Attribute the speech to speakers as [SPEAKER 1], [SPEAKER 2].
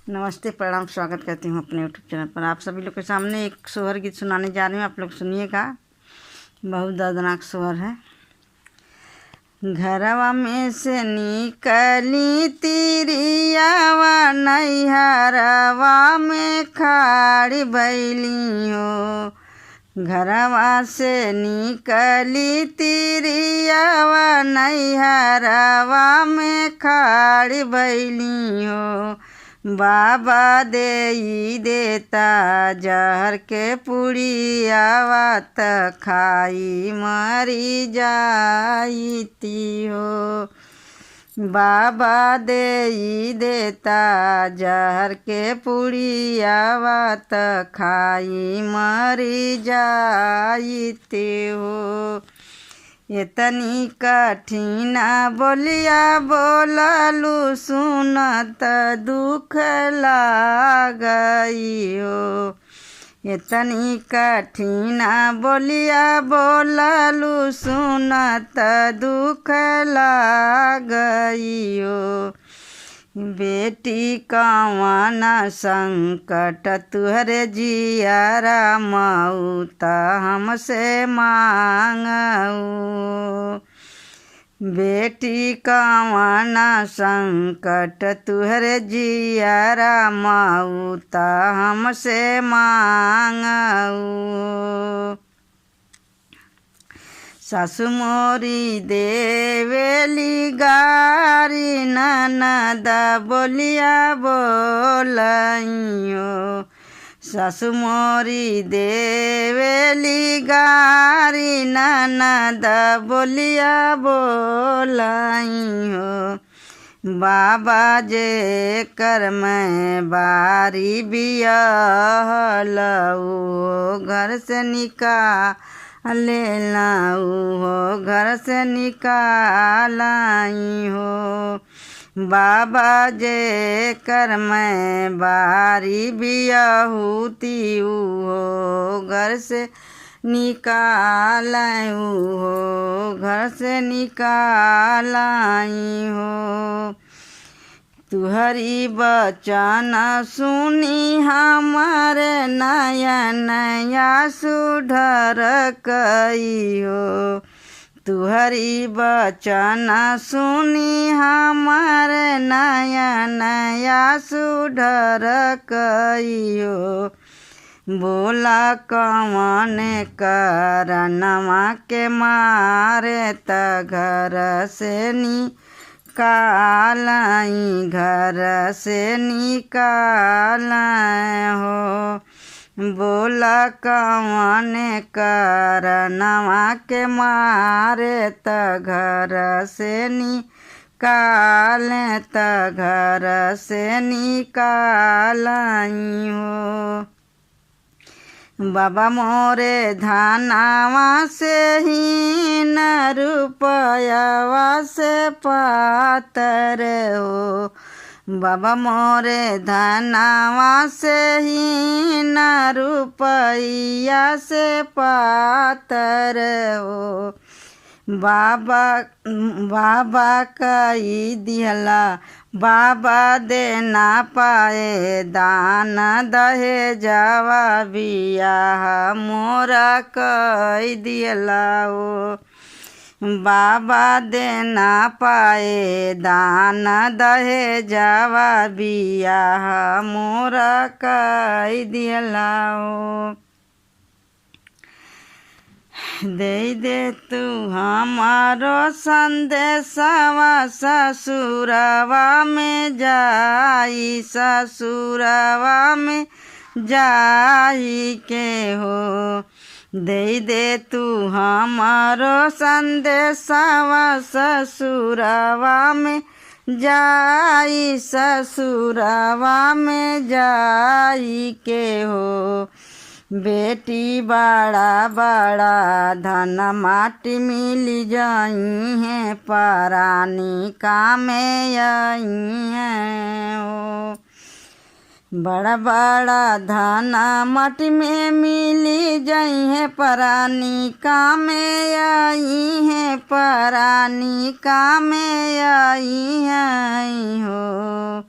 [SPEAKER 1] नमस्ते, प्रणाम, स्वागत करती हूँ अपने यूट्यूब चैनल पर। आप सभी लोग के सामने एक सोहर गीत सुनाने जा रही हूँ, आप लोग सुनिएगा। बहुत दर्दनाक सोहर है। घरवा में से निकली तिरियावा, नैहरवा में खाड़ी बैली हो। घरवा से निकली तिरियावा, नैहरवा में खाड़ी बैली हो। बाबा देई देता जहर के पुड़ियावा, त खाई मरी जाईती हो। बाबा देई देता जहर के पुड़ियावा, त खाई मरी जाईती हो। इतनी कठिन बोलिया बोललू, सुनत दुख लागई हो। इतनी कठिन बोलिया बोललू, सुनत दुख लागई हो। बेटी कवन संकट तुहरे जियरा, मऊत हमसे मांगऊ। बेटी कवन संकट तुहरे जियरा, मऊत हमसे मांगऊ। सासु मोरी देवेली गारी, ननद बोलिया बोलइयो। सासु मोरी देवेली गारी, ननद बोलिया बोलइयो। बाबा जे कर मैं बारी बियहलऊ, घर से निकाले लाऊ हो, घर से निकालाई हो। बाबा जे कर मैं बारी बियहुती हो, घर से निकालू हो, घर से निकालाई हो। तुहरी बचन सुनी हमारे नयन सुधर कई हो। तुहरी बचन सुनी हमारे नयन सुधर कई हो। बोला कवन करनवा के मारे, त घर से निकालाई, घर से निकालाई हो। बोला कवन करनवा के मारे, त घर से निकाले, त घर से निकालाई हो। बाबा मोरे धनवा से ही न रुपयावा से पातर हो। बाबा मोरे धनवा से ही न रुपया से पातर हो। बाबा कई दिहला, बाबा दे ना पाए दान दहेजवा, बियाह मोरा कई दिहला ओ। बाबा दे ना पाए दान दहेजवा, बियाह मोरा कई दिहला ओ। दे दे तू हमारो संदेशवा, ससुरवा में जाई, ससुरवा में जाई के हो। दे दे तू हमारो संदेशवा, ससुरवा में जाई, ससुरवा में जाई के हो। बेटी बड़ा बड़ा धन माटी मिल जाई है, परानी कामे आई है ओ। बड़ा बड़ा धन माटी में मिली जाई है, परानी कामे आई है, परानी कामे आई है हो।